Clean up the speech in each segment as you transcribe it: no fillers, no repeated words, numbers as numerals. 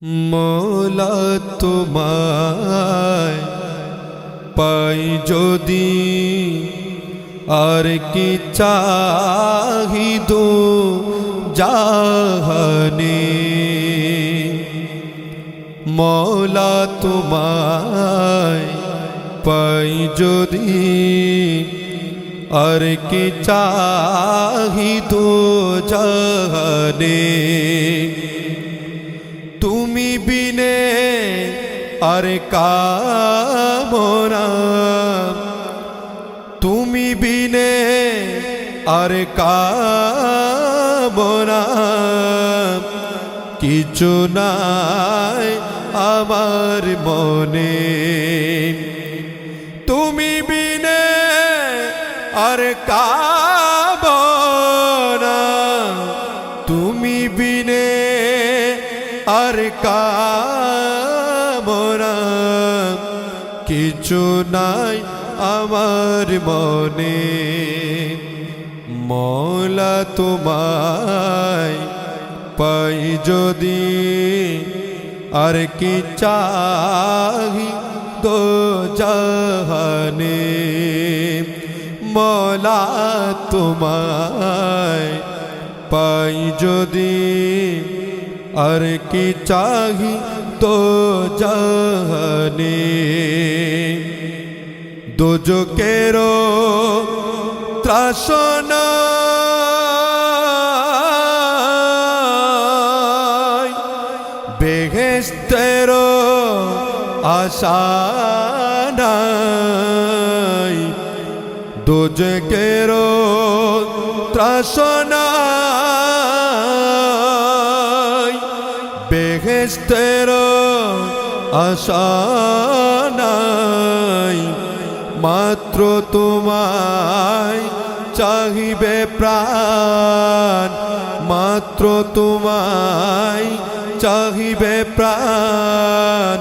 মৌলা তোমায় পাই যদি আর কি চাহিদো জাহানে। মৌলা তোমায় পাই যদি আর কি চাহিদো জাহানে। তুমি বিনে আর কামনা, তুমি বিনে আর কামনা কিছু নাই আমার মনে। তুমি বিনে আর কামনা, তুমি বিনে আর কামনা কিছু নাই আমার মনে। মৌলা তোমায় পাই যদি আর কি চাহি দো জাহানে। মৌলা তোমায় পাই যদি আর কি চাহি তো জাহানে। দোজকেরও ত্রাসনা বেহেশতেরও আশা নাই। দোজকেরও ত্রাসনা বেহেশতেরও আশা নাই। মাত্র তোমায় চাহিবে প্রাণ, মাত্র তোমায় চাহিবে প্রাণ।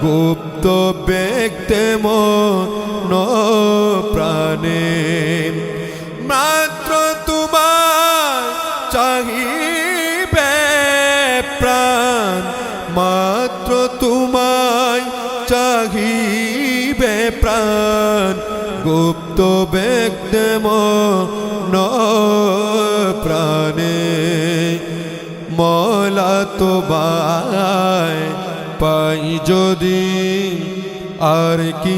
গুপ্ত ব্যক্তে মন প্রাণে মাত্র তোমায় চাহিবে প্রাণ, মাত্র তোমায় চাহিবে প্রাণ। গুপ্ত ব্যক্তে মন প্রাণে। মৌলা তোমায় পাই যদি আর কি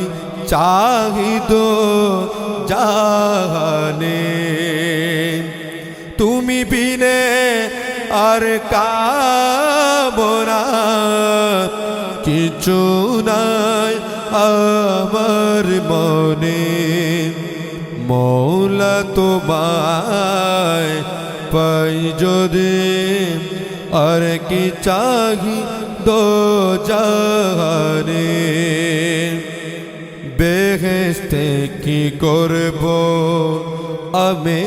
চাহিদো জাহানে। তুমি বিনে আর কামনা কিছু নাই আমার মনে। মৌলা তোমায় পাই যদি আর কি চাহি দো জাহানে। বেহেশতে কি করব আমি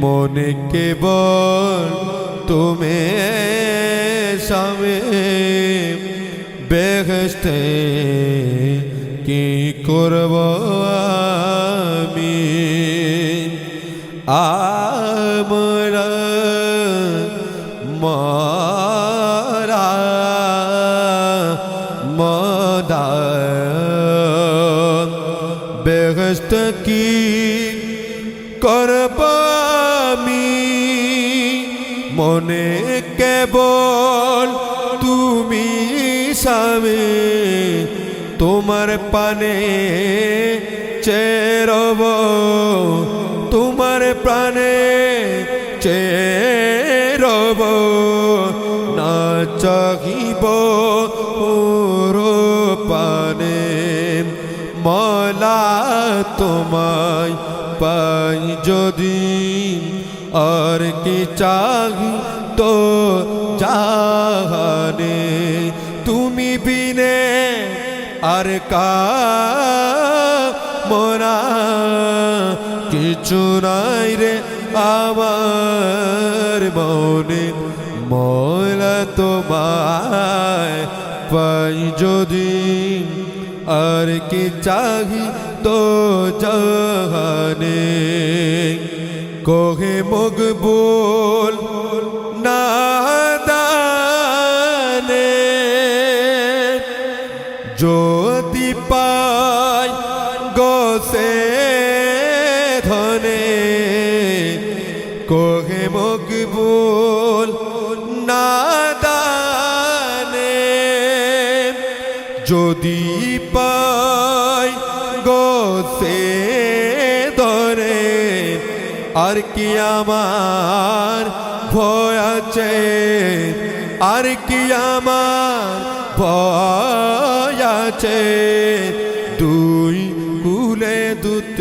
মনে কেবল তুমি সামনে। বেহেশতে কি করব আমি আমরা মরা মদা। বেহেশত কি করব আমি মনে কেবল তুমি সামনে। তোমার পানে চেরব, তোমার প্রাণে চেরব। না চাহিব পানে। মৌলা তোমায় পাই যদি আর কি চাহি তো জাহানে। তুমি বিনে আর কামনা কিছু নাই রে আমার মনে। মৌলা তোমায় পাই যদি আর কি চাহি তো জাহানে। কোহে মকবুল না যদি পাই গোসে ধনে কোহে মকবুল নাদানে যদি পাই গোসে ধরে আর কি আমার ভয় আছে আর কি আমার ভয় আছে দুই কুলে দুত